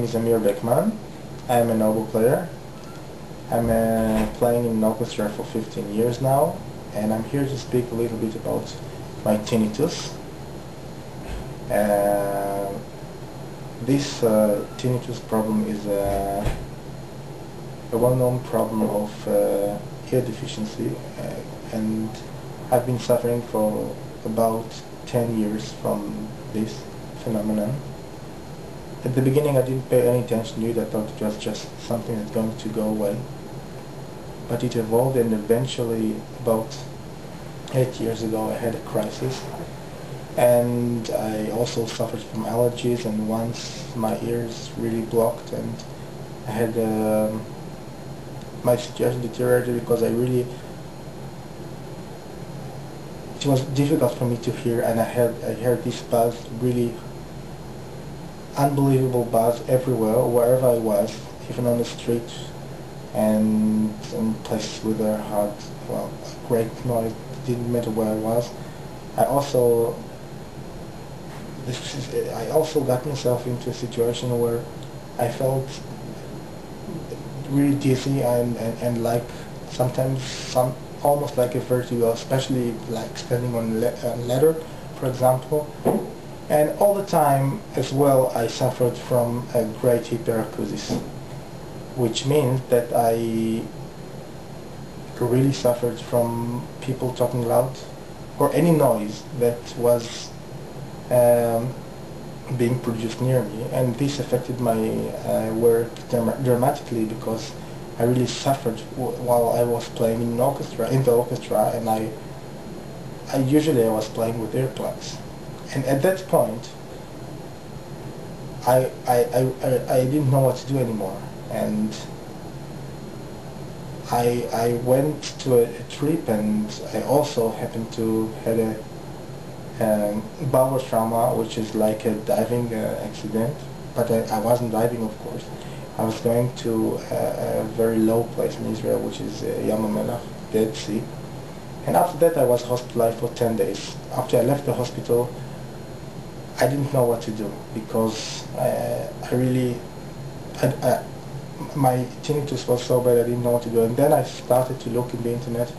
is Amir Bekman. I am an oboe player. I'm playing in an orchestra for 15 years now, and I'm here to speak a little bit about my tinnitus. This tinnitus problem is a well-known problem of ear deficiency, and I've been suffering for about 10 years from this phenomenon. At the beginning I didn't pay any attention to it. I thought it was just something that's going to go away. But it evolved, and eventually about 8 years ago I had a crisis. And I also suffered from allergies, and once my ears really blocked, and I had my situation deteriorated because it was difficult for me to hear, and I heard this buzz, really unbelievable buzz everywhere, wherever I was, even on the street and in places where there had, well, a great noise. It didn't matter where I was. I also got myself into a situation where I felt really dizzy and like sometimes almost like a vertigo, especially like standing on a ladder, for example. And all the time as well I suffered from a great hyperacusis, which means that I really suffered from people talking loud or any noise that was being produced near me, and this affected my work dramatically because I really suffered while I was playing in the orchestra, and I usually was playing with earplugs. And at that point, I didn't know what to do anymore, and I went to a trip, and I also happened to had a bowel trauma, which is like a diving accident, but I wasn't diving, of course. I was going to a very low place in Israel, which is Yamim, Dead Sea, and after that I was hospitalized for 10 days. After I left the hospital, I didn't know what to do because my tinnitus was so bad I didn't know what to do. And then I started to look in the internet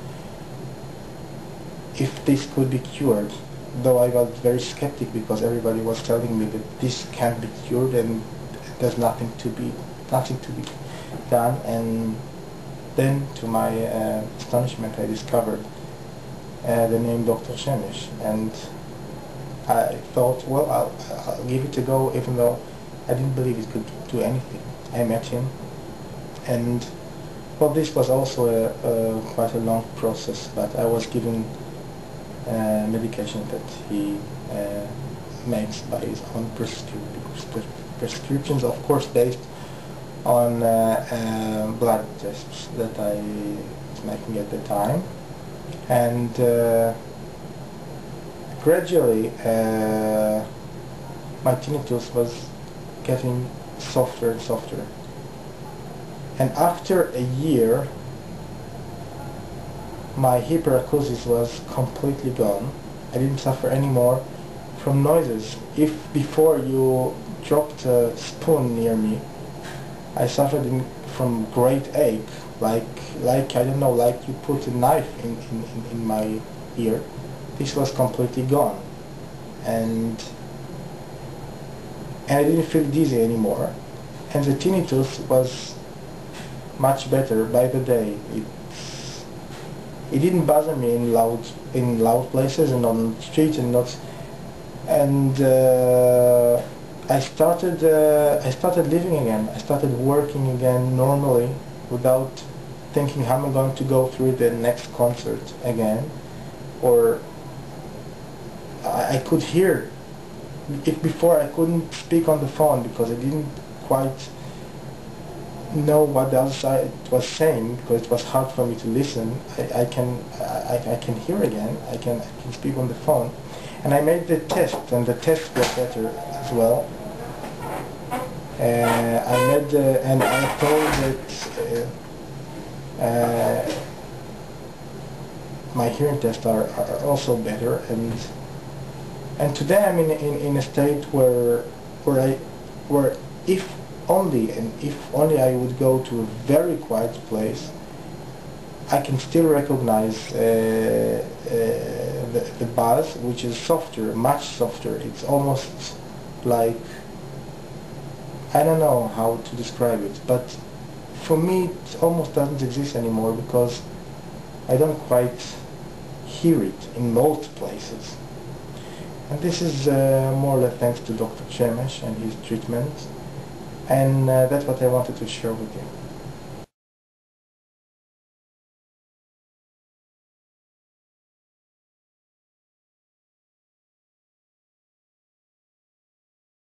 if this could be cured, though I was very skeptic because everybody was telling me that this can't be cured and there's nothing to be done. And then, to my astonishment, I discovered the name Dr. Shemesh, and I thought, well, I'll give it a go, even though I didn't believe it could do anything. I met him, and well, this was also quite a long process, but I was given medication that he makes by his own prescriptions, of course based on blood tests that I was making at the time. And gradually my tinnitus was getting softer and softer, and after a year my hyperacusis was completely gone. I didn't suffer anymore from noises. If before you dropped a spoon near me, I suffered from great ache, like I don't know, like you put a knife in my ear. This was completely gone, and I didn't feel dizzy anymore, and the tinnitus was much better by the day. It didn't bother me in loud places and on the street and not. And I started living again. I started working again normally, without thinking how am I going to go through the next concert again, or I could hear. If before I couldn't speak on the phone because I didn't quite know what the other side was saying, because it was hard for me to listen. I can hear again. I can speak on the phone, and I made the test, and the test got better as well. And I thought that my hearing tests are also better, and today I'm in a state where if only, and if only I would go to a very quiet place, I can still recognize the buzz, which is softer, much softer. It's almost like, I don't know how to describe it, but for me it almost doesn't exist anymore because I don't quite hear it in most places. And this is more or less thanks to Dr. Shemesh and his treatment, and that's what I wanted to share with you.